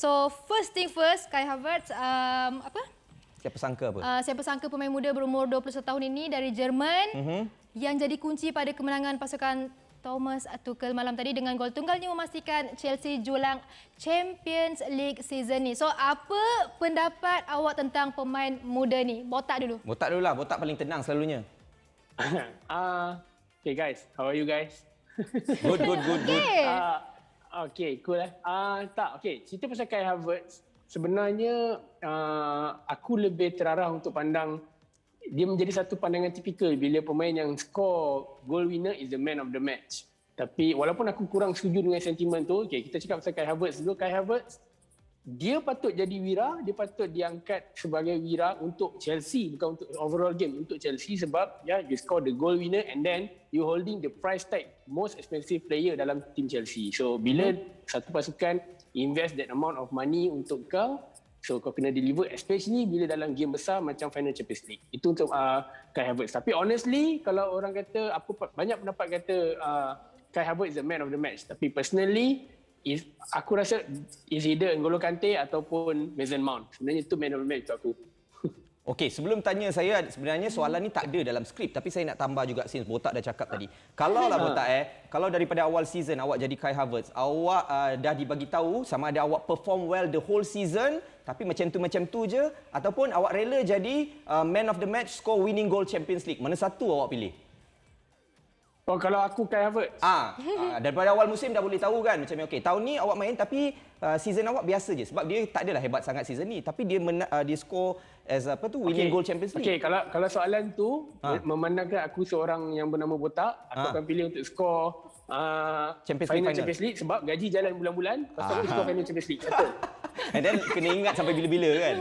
So first thing first, Kai Havertz Siapa sangka apa? siapa sangka pemain muda berumur 21 tahun ini dari Jerman yang jadi kunci pada kemenangan pasukan Thomas Tuchel malam tadi dengan gol tunggalnya memastikan Chelsea jualang Champions League season ni. So apa pendapat awak tentang pemain muda ni? Botak dulu. Botak dulu lah, botak paling tenang selalunya. Okay guys, how are you guys? Good. Okay, cool cerita pasal Kai Havertz. Sebenarnya aku lebih terarah untuk pandang dia menjadi satu pandangan tipikal bila pemain yang score goal winner is the man of the match. Tapi walaupun aku kurang setuju dengan sentimen tu, kita cakap pasal Kai Havertz dulu. Kai Havertz, dia patut jadi wira, dia patut diangkat sebagai wira untuk Chelsea, bukan untuk overall game, untuk Chelsea sebab you score the goal winner and then you holding the price tag most expensive player dalam tim Chelsea. So bila satu pasukan invest that amount of money untuk kau, so kau kena deliver, especially bila dalam game besar macam final Champions League. Itu untuk Kai Havertz. Tapi honestly, kalau orang kata, banyak pendapat kata Kai Havertz is the man of the match. Tapi personally, aku rasa is either N'Golo Kante ataupun Mason Mount. Sebenarnya itu man of the match untuk aku. Okey, sebelum tanya saya, sebenarnya soalan ni tak ada dalam skrip, tapi saya nak tambah juga since Botak dah cakap tadi. Kalau lah Botak kalau daripada awal season awak jadi Kai Havertz, awak dah dibagi tahu sama ada awak perform well the whole season, tapi macam tu je, ataupun awak rela jadi man of the match, score winning goal Champions League. Mana satu awak pilih? Oh, kalau aku Kai Havertz. Daripada awal musim dah boleh tahu kan macam okey, tahun ni awak main tapi season awak biasa je sebab dia tak adalah hebat sangat season ni, tapi dia score as winning goal Champions League. Okey, kalau soalan tu memandangkan aku seorang yang bernama Botak, aku akan pilih untuk score final Champions League sebab gaji jalan bulan-bulan, pasal aku score final Champions League. Betul. And then kena ingat sampai bila-bila kan.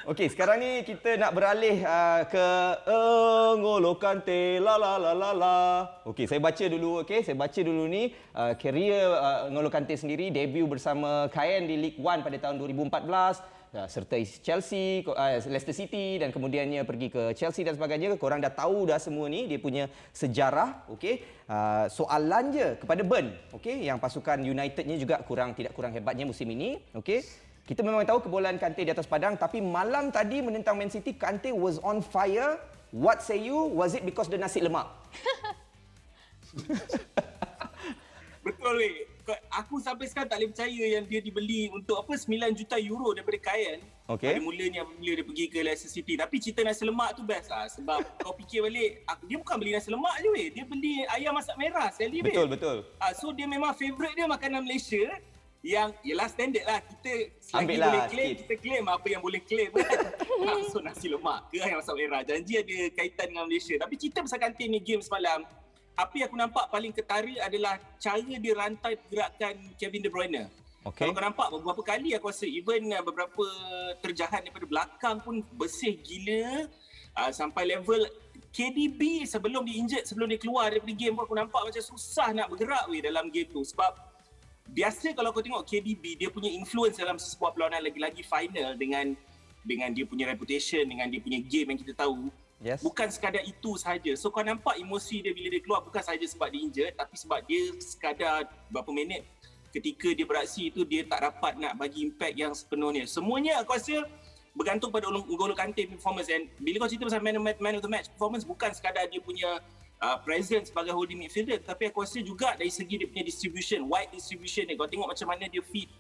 Okey, sekarang ni kita nak beralih ke N'Golo Kante la. Okey, saya baca dulu ni career N'Golo Kante sendiri, debut bersama Caen di League One pada tahun 2014, serta Chelsea, Leicester City dan kemudiannya pergi ke Chelsea dan sebagainya. Korang dah tahu dah semua ni, dia punya sejarah. Okey, soalan je kepada Ben, okey, yang pasukan Unitednya juga tidak kurang hebatnya musim ini. Okey, kita memang tahu kebolehan Kante di atas padang, tapi malam tadi menentang Man City, Kante was on fire. What say you? Was it because the nasi lemak? Betul weh. Aku sampai sekarang tak boleh percaya yang dia dibeli untuk 9 juta euro daripada Caen. Pada mulanya bila dia pergi ke Leicester City. Tapi cerita nasi lemak tu best lah. Sebab kau fikir balik, dia bukan beli nasi lemak je weh. Dia beli ayam masak merah sekali weh. Betul. So dia memang favourite dia makanan Malaysia. Yang ialah standard lah, kita selagi boleh claim, kita claim apa yang boleh claim kan. So nasi lemak ke ayam masak merah, janji ada kaitan dengan Malaysia. Tapi cerita pasal Kante ni game semalam, apa yang aku nampak paling ketara adalah cara dia rantai pergerakan Kevin De Bruyne. Kalau kau nampak beberapa kali aku rasa even beberapa terjahan daripada belakang pun bersih gila, sampai level KDB sebelum dia injured, sebelum dia keluar daripada game pun aku nampak macam susah nak bergerak dalam game tu. Sebab biasa kalau kau tengok KDB, dia punya influence dalam sebuah perlawanan lagi-lagi final dengan dia punya reputation, dengan dia punya game yang kita tahu. Bukan sekadar itu sahaja. So kau nampak emosi dia bila dia keluar bukan sahaja sebab dia injured, tapi sebab dia sekadar berapa minit ketika dia beraksi itu dia tak dapat nak bagi impact yang sepenuhnya. Semuanya aku rasa bergantung pada N'Golo Kante performance. And bila kau cerita pasal man of the match performance, bukan sekadar dia punya presence sebagai holding midfielder, tapi aku rasa juga dari segi dia punya distribution, wide distribution dia. Kau tengok macam mana dia feed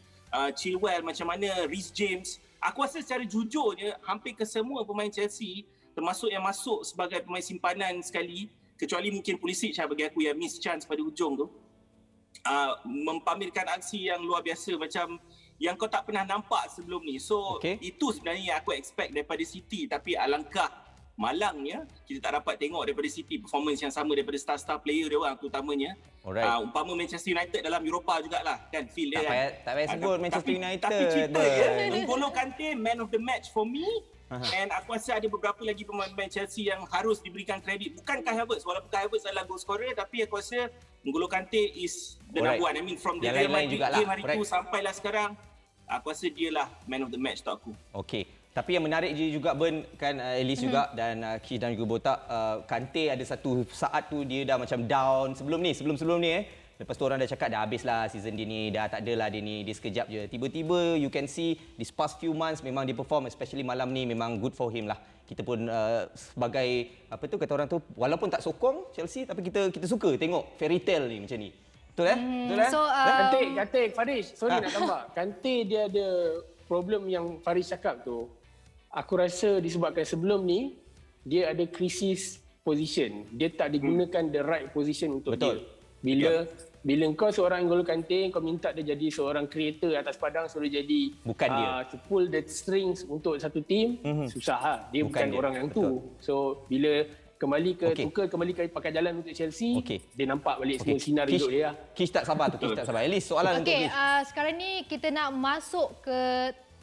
Chilwell, macam mana Reece James. Aku rasa secara jujurnya hampir kesemua pemain Chelsea, termasuk yang masuk sebagai pemain simpanan sekali, kecuali mungkin Pulisic bagi aku yang miss chance pada hujung tu, mempamerkan aksi yang luar biasa macam yang kau tak pernah nampak sebelum ni. So itu sebenarnya yang aku expect daripada City, tapi alangkah malangnya kita tak dapat tengok daripada City performance yang sama daripada star-star player dia orang, terutamanya umpama Manchester United dalam Eropah jugalah kan, feel dia kan. Tak payah sebut Manchester United. Tapi cerita N'Golo Kante man of the match for me. And aku rasa ada beberapa lagi pemain Chelsea yang harus diberikan kredit. Bukan Kai Havertz, walaupun Kai Havertz adalah goal scorer, tapi aku rasa N'Golo Kante is the number one. I mean from the Real Madrid game hari tu sampailah sekarang, aku rasa dia lah man of the match untuk aku. Okey. Tapi yang menarik juga Ben kan, Elise juga dan Kish dan juga Botak, Kante ada satu saat tu dia dah macam down sebelum ni Lepas tu orang dah cakap dah habislah season dia ni, dah tak adalah dia ni, dia sekejap je. Tiba-tiba you can see this past few months memang dia perform, especially malam ni memang good for him lah. Kita pun sebagai apa tu kata orang tu, walaupun tak sokong Chelsea tapi kita suka tengok fairy tale ni macam ni. Betul Betul So, Kante Faris, sorry nak tambah. Kante dia ada problem yang Faris cakap tu. Aku rasa disebabkan sebelum ni dia ada krisis position. Dia tak digunakan the right position untuk Betul. dia. Bila kau seorang N'Golo Kante, kau minta dia jadi seorang creator atas padang, suruh jadi Bukan dia. to pull the strings untuk satu team, susah lah. Dia bukan dia. orang yang Betul. tu. So bila kembali ke Tuchel, kembali ke pakai jalan untuk Chelsea, dia nampak balik semua sinar hidup dia lah. Kish tak sabar tu, Kish tak sabar. At least soalan untuk Okey, Kish. sekarang ni kita nak masuk ke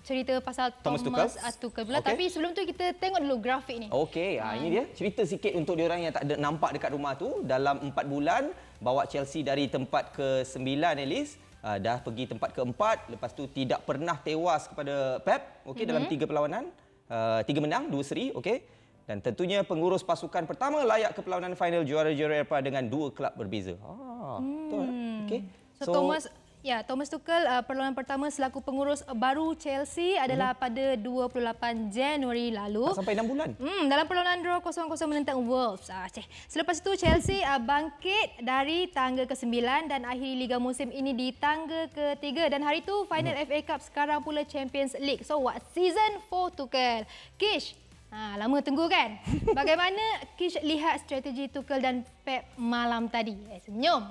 cerita pasal Thomas Thomas Tuchel. Tuchel pula. Okey. Tapi sebelum tu kita tengok dulu grafik ni. Okey, ini dia. Cerita sikit untuk diorang yang tak ada nampak dekat rumah tu. Dalam 4 bulan, bawa Chelsea dari tempat ke-9 at least. Dah pergi tempat ke-4. Lepas tu tidak pernah tewas kepada Pep. Okey, dalam 3 perlawanan. 3 menang, 2 seri. Okey. Dan tentunya pengurus pasukan pertama layak ke perlawanan final juara-juara Eropah dengan 2 kelab berbeza. Betul. Okey. So Thomas Tuchel perlawanan pertama selaku pengurus baru Chelsea adalah pada 28 Januari lalu. Tak sampai 6 bulan. Dalam perlawanan draw 0-0 menentang Wolves. Selepas itu Chelsea bangkit dari tangga ke-9 dan akhiri liga musim ini di tangga ke-3 dan hari itu final FA Cup, sekarang pula Champions League. So what season for Tuchel? Kish, lama tunggu kan? Bagaimana Kish lihat strategi Tuchel dan Pep malam tadi? Senyum.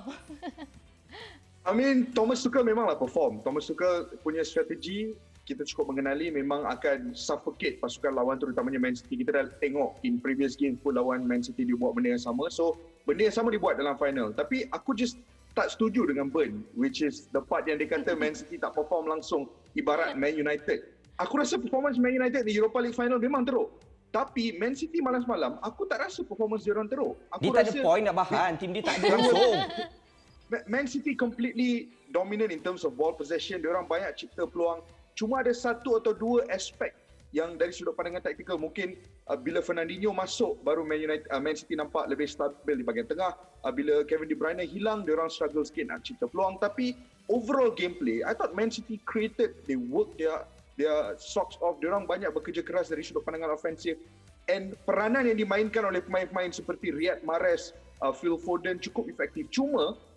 I mean, Thomas Tuchel memanglah perform. Thomas Tuchel punya strategi, kita cukup mengenali, memang akan suffocate pasukan lawan, terutamanya Man City. Kita dah tengok in previous game pun lawan Man City dia buat benda yang sama. So, benda yang sama dia buat dalam final. Tapi aku just tak setuju dengan Burn, which is the part yang dia kata Man City tak perform langsung ibarat Man United. Aku rasa performance Man United di Europa League final memang teruk. Tapi Man City malam-malam, aku tak rasa performance dia orang teruk. Dia tak ada point nak bahan. Tim dia tak ada langsung. Man City completely dominant in terms of ball possession. Diorang banyak cipta peluang. Cuma ada satu atau dua aspek yang dari sudut pandangan taktikal mungkin bila Fernandinho masuk baru Man City nampak lebih stabil di bahagian tengah. Bila Kevin De Bruyne hilang, diorang struggle sikit nak cipta peluang. Tapi overall gameplay, I thought Man City created, they work their socks off. Diorang banyak bekerja keras dari sudut pandangan ofensif. And peranan yang dimainkan oleh pemain-pemain seperti Riyad Mahrez, Phil Foden cukup efektif.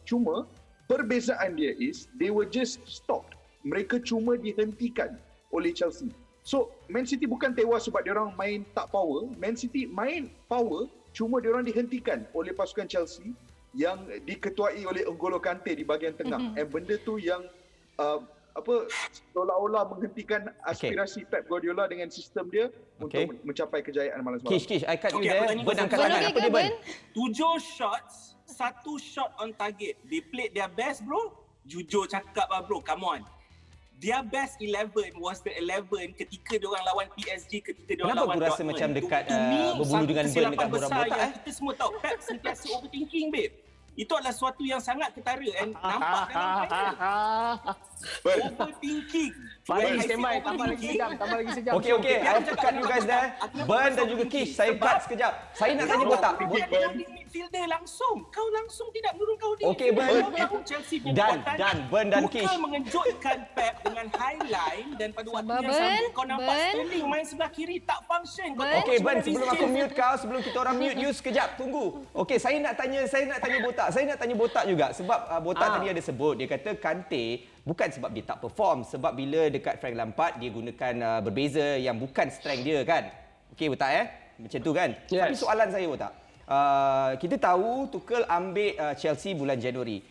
Cuma perbezaan dia is they were just stopped. Mereka cuma dihentikan oleh Chelsea. So Man City bukan tewas sebab dia orang main tak power. Man City main power, cuma dia orang dihentikan oleh pasukan Chelsea yang diketuai oleh N'Golo Kante di bahagian tengah. And benda tu yang seolah-olah menghentikan aspirasi Pep Guardiola dengan sistem dia untuk mencapai kejayaan malam semalam. Kish, I cut you there. Burn angkat tangan. Apa dia Burn? 7 shots, 1 shot on target. They played their best, bro. Jujur cakap lah, bro. Come on. Their best 11 was the 11 ketika diorang lawan PSG, ketika diorang lawan Dortmund. Kenapa aku rasa macam dekat berbulu dengan Burn dekat borak-borak? Kita semua tahu Pep sentiasa overthinking, babe. Itu adalah suatu yang sangat ketara and nampak dalam final. Overthinking. Faris, standby. Tambah lagi sejam. Okey. I have to cut you guys there. Burn dan juga Kish. Saya cut sekejap. Saya nak tanya botak. Midfielder langsung. Kau langsung tidak menurunkan diri. Okey, Burn. Dan Burn dan Kish. Tuchel mengejutkan Pep dengan highline dan pada waktu yang sama kau nampak Sterling main sebelah kiri tak function. Okey, Burn, sebelum aku mute kau, sebelum kita orang mute you sekejap. Tunggu. Okey, saya nak tanya botak. Saya nak tanya botak juga sebab botak tadi ada sebut, dia kata Kante bukan sebab dia tak perform, sebab bila dekat Frank Lampard dia gunakan berbeza yang bukan strength dia kan. Okey botak macam tu kan. Yes. Tapi soalan saya botak. Kita tahu Tuchel ambil Chelsea bulan Januari.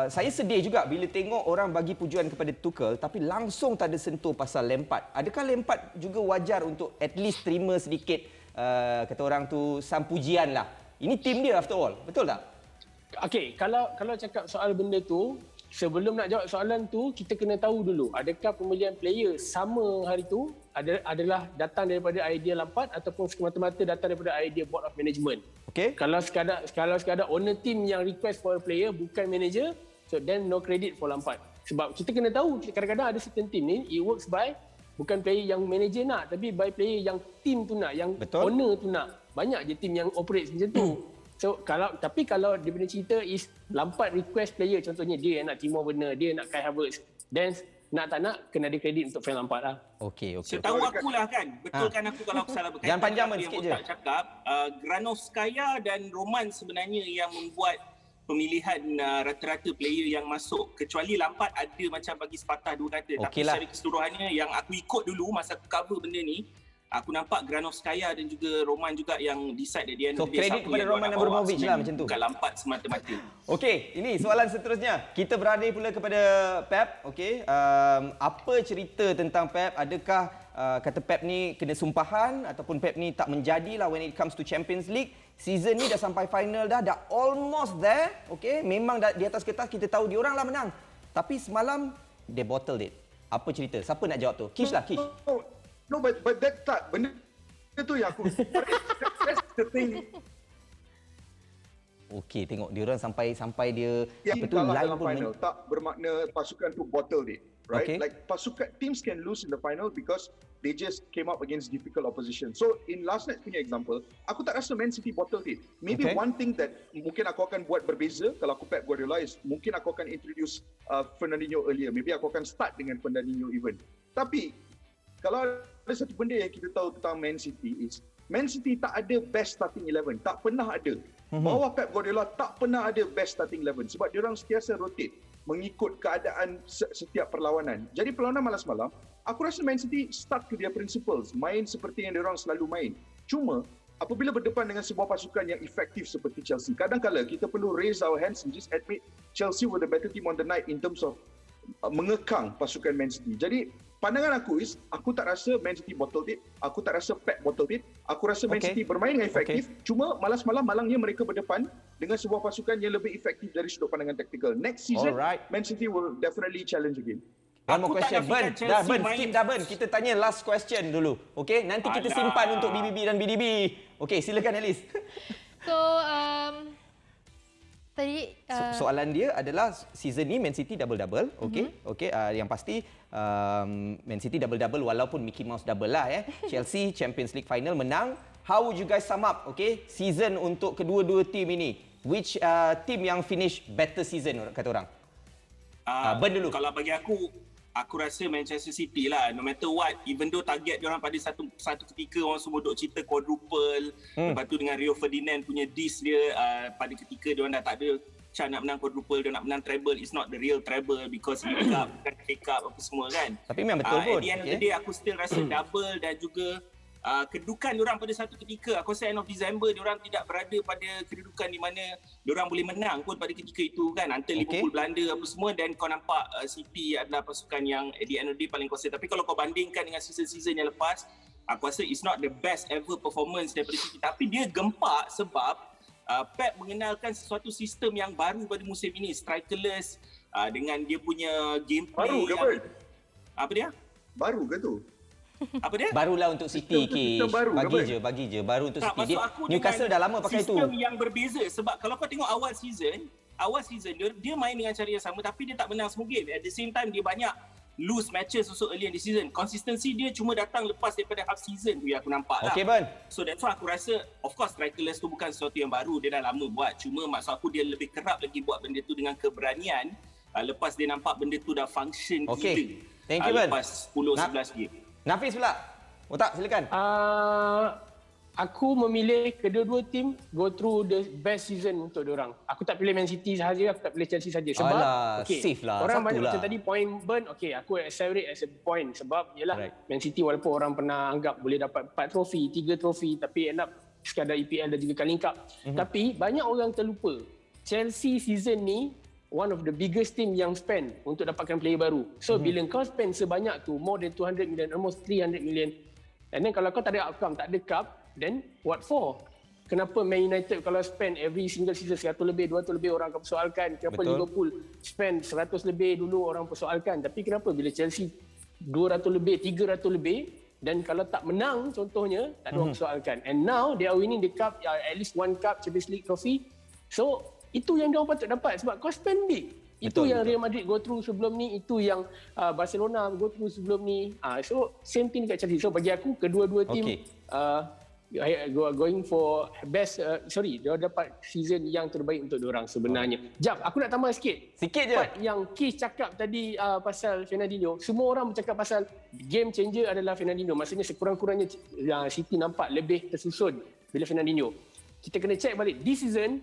Saya sedih juga bila tengok orang bagi pujuan kepada Tuchel tapi langsung tak ada sentuh pasal Lampard. Adakah Lampard juga wajar untuk at least terima sedikit kata orang tu some pujian lah. Ini tim dia after all. Betul tak? Okey, kalau cakap soal benda tu, sebelum nak jawab soalan tu, kita kena tahu dulu adakah pembelian player sama hari tu adalah datang daripada idea Lampard ataupun semata-mata datang daripada idea board of management. Okey. Kalau sekadar owner team yang request for a player bukan manager, so then no credit for Lampard. Sebab kita kena tahu kadang-kadang ada certain team ni it works by bukan player yang manager nak tapi by player yang team tu nak, yang owner tu nak. Banyak je team yang operate macam tu. So kalau dia punya cerita is Lampard request player, contohnya dia nak Timo Werner, dia nak Kai Havertz, then nak tak nak kena ada kredit untuk Frank Lampard lah. Okey. Setahu aku lah kan, betulkan aku kalau aku salah berkaitan. Jangan panjang dengan sikit apa je. yang Botak cakap, Granovskaya dan Roman sebenarnya yang membuat pemilihan rata-rata player yang masuk, kecuali Lampard ada macam bagi sepatah dua kata. Tapi Okeylah. secara keseluruhannya yang aku ikut dulu masa aku cover benda ni, aku nampak Granovskaya dan juga Roman juga yang decide at the end So, of the day kredit siapa kepada yang diorang Roman nak bawa. Abramovich lah Sebenarnya macam tu. Bukan Lampard semata-mata. Okey, ini soalan seterusnya. Kita beralih pula kepada Pep. Okey, apa cerita tentang Pep? Adakah kata Pep ni kena sumpahan ataupun Pep ni tak menjadilah when it comes to Champions League? Season ni dah sampai final dah almost there. Okey, memang dah di atas kertas kita tahu diorang lah menang. Tapi semalam they bottled it. Apa cerita? Siapa nak jawab tu? Kish lah, Kish. No, but that tak benda tu yang aku that's the thing. Okey, tengok diorang sampai dia Yang apa tu kalah line dalam pun final tak bermakna pasukan tu bottled it, right? Okay. Like pasukan teams can lose in the final because they just came up against difficult opposition. So in last night punya example, aku tak rasa Man City bottled it. Maybe Okay. one thing that mungkin aku akan buat berbeza kalau aku Pep Guardiola is mungkin aku akan introduce Fernandinho earlier. Maybe aku akan start dengan Fernandinho even. Tapi kalau ada satu benda yang kita tahu tentang Man City is Man City tak ada best starting 11, tak pernah ada. Bawah Pep Guardiola tak pernah ada best starting 11 sebab dia orang sentiasa rotate mengikut keadaan setiap perlawanan. Jadi perlawanan malam semalam, aku rasa Man City stuck to their principles, main seperti yang dia orang selalu main. Cuma apabila berdepan dengan sebuah pasukan yang efektif seperti Chelsea, kadang-kala kita perlu raise our hands and just admit Chelsea were the better team on the night in terms of mengekang pasukan Man City. Jadi pandangan aku is, aku tak rasa Man City bottled it, aku tak rasa Pep bottled it, aku rasa Man Okay. City bermain dengan efektif, cuma malangnya mereka berdepan dengan sebuah pasukan yang lebih efektif dari sudut pandangan taktikal. Next season, Alright. Man City will definitely challenge again. One more Aku tak question. nafikan Ben, Chelsea main- skip dah Ben. Kita tanya last question dulu. Okey, nanti kita Alah. simpan untuk BBB dan BDB. Okey, silakan Alice. So, tadi Soalan dia adalah season ni Man City double-double. Okey. Okey, yang pasti Man City double-double walaupun Mickey Mouse double lah Chelsea Champions League final menang. How would you guys sum up season untuk kedua-dua tim ini? Which team yang finish better season kata orang? Ben dulu. Kalau bagi aku rasa Manchester City lah. No matter what, even though target diorang pada satu ketika orang semua duk cerita quadruple. Lepas tu dengan Rio Ferdinand punya diss dia, pada ketika diorang dah tak ada chance nak menang quadruple, dia nak menang treble, it's not the real treble because he cup, bukan FA Cup apa semua kan. Tapi memang betul pun. At the end of the day, aku still rasa double dan juga kedudukan diorang pada satu ketika, aku rasa end of December diorang tidak berada pada kedudukan di mana diorang boleh menang pun pada ketika itu kan, antara Liverpool, Belanda apa semua, dan kau nampak City adalah pasukan yang at the end of the day paling kuasa. Tapi kalau kau bandingkan dengan season-season yang lepas, aku rasa it's not the best ever performance daripada City, tapi dia gempak sebab Pep mengenalkan sesuatu sistem yang baru pada musim ini, strikerless, dengan dia punya gameplay. Baru ke apa? Apa dia? Baru ke tu? Apa dia? Barulah untuk City, Kish. Sistem baru ke, Ben? Bagi je. Baru untuk Tak, City. maksud aku Newcastle dah dengan lama pakai tu. sistem yang berbeza. Sebab kalau kau tengok awal season dia main dengan cara yang sama tapi dia tak menang semua game. At the same time, dia banyak lose matches also early in the season. Consistency dia cuma datang lepas daripada half season tu yang aku nampak lah. Okey, Ben. So that's why aku rasa, of course, strikerless tu bukan sesuatu yang baru. Dia dah lama buat. Cuma maksud aku dia lebih kerap lagi buat benda tu dengan keberanian. Lepas dia nampak benda tu dah function Okey. gila. Thank you, Ben. Lepas 10-11 game. Nafis pula. Tak, silakan. Aku memilih kedua-dua tim go through the best season untuk diorang. Aku tak pilih Man City sahaja, aku tak pilih Chelsea saja. Sebab Alah, safe lah, orang banyak satulah. macam tadi point burn, aku accelerate as a point. Sebab yelah, Right. Man City walaupun orang pernah anggap boleh dapat 4 trofi, 3 trofi, tapi end up sekadar EPL dan juga Carling Cup. Tapi banyak orang terlupa, Chelsea season ni one of the biggest team yang spend untuk dapatkan player baru. So bila kau spend sebanyak tu, more than 200 million, almost 300 million, and then kalau kau tak ada outcome, tak ada cup, then what for? Kenapa Man United kalau spend every single season 100 lebih, 200 lebih orang akan persoalkan. Kenapa Betul. Liverpool spend 100 lebih dulu orang persoalkan. Tapi kenapa bila Chelsea 200 lebih, 300 lebih, dan kalau tak menang contohnya, tak ada orang persoalkan. And now they are winning the cup, at least one cup, Champions League trophy. So itu yang diorang patut dapat sebab kau spend big. Itu yang Real Madrid go through sebelum ni, itu yang Barcelona go through sebelum ni. So same thing dekat Chelsea. So bagi aku kedua-dua tim going for best, dia dapat season yang terbaik untuk diorang sebenarnya. Jap, aku nak tambah sikit. Sikit je. Part yang Kish cakap tadi pasal Fernandinho, semua orang bercakap pasal game changer adalah Fernandinho. Maksudnya sekurang-kurangnya City nampak lebih tersusun bila Fernandinho. Kita kena check balik. This season,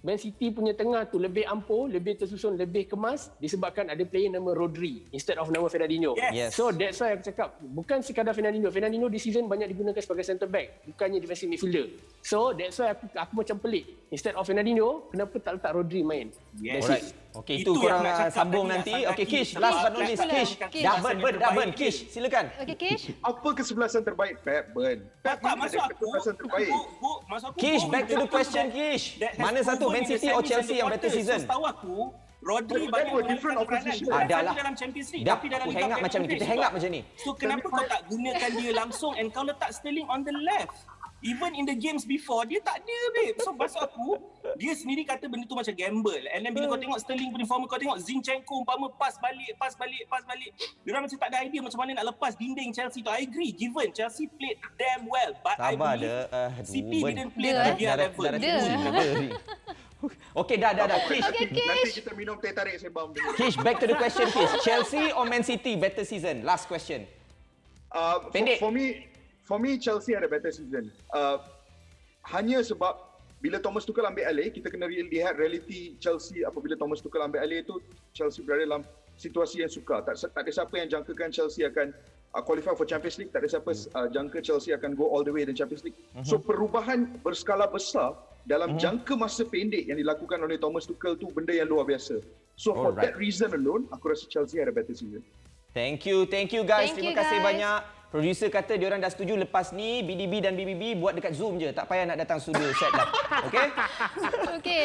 Man City punya tengah tu lebih ampuh, lebih tersusun, lebih kemas disebabkan ada player nama Rodri instead of nama Fernandinho. Yes. So that's why aku cakap bukan sekadar Fernandinho. Fernandinho di season banyak digunakan sebagai centre back, bukannya defensive midfielder. So that's why aku macam pelik. Instead of Fernandinho, kenapa tak letak Rodri main? Yes. Alright. Okey, itu korang sambung nanti. Okey, Kish, last but not least, Kish. Dah burn, Kish. Silakan. Okey, Kish. Apa kesebelasan terbaik Pep? Burn. Pep Tak masuk aku. kesebelasan terbaik. Masuk aku. Kish, back to the question, Kish. Mana satu, Man City or Chelsea yang better season? Setahu aku, Rodri That banyak were different opposition. Adalah. dalam Champions League. Dah, tapi dalam aku Liga hang up macam ni. Kita hang up macam ni. So kenapa kau tak gunakan dia langsung and kau letak Sterling on the left? Even in the games before, dia tak ada, babe. So maksud aku, dia sendiri kata benda tu macam gamble. And then bila kau tengok Sterling punya form, kau tengok Zinchenko umpama pass balik. Diorang macam tak ada idea macam mana nak lepas dinding Chelsea tu. I agree, given Chelsea played damn well. But I Sabar believe dah. City didn't play Dia, to their level. Okey, dah. Kish. Nanti kita minum teh tarik sembang dulu. Kish, back to the question, Kish. Chelsea or Man City better season? Last question. Pendek. For me, Chelsea had a better season. Hanya sebab bila Thomas Tuchel ambil alih, kita kena lihat reality Chelsea apabila Thomas Tuchel ambil alih itu, Chelsea berada dalam situasi yang sukar. Tak ada siapa yang jangkakan Chelsea akan qualify for Champions League. Tak ada siapa jangka Chelsea akan go all the way in Champions League. So perubahan berskala besar dalam jangka masa pendek yang dilakukan oleh Thomas Tuchel tu benda yang luar biasa. So for that reason alone, aku rasa Chelsea had a better season. Thank you guys. Thank you, Terima kasih guys. banyak. Producer kata diorang dah setuju lepas ni BDB dan BBB buat dekat Zoom je. Tak payah nak datang studio set dah. Okey? Okey.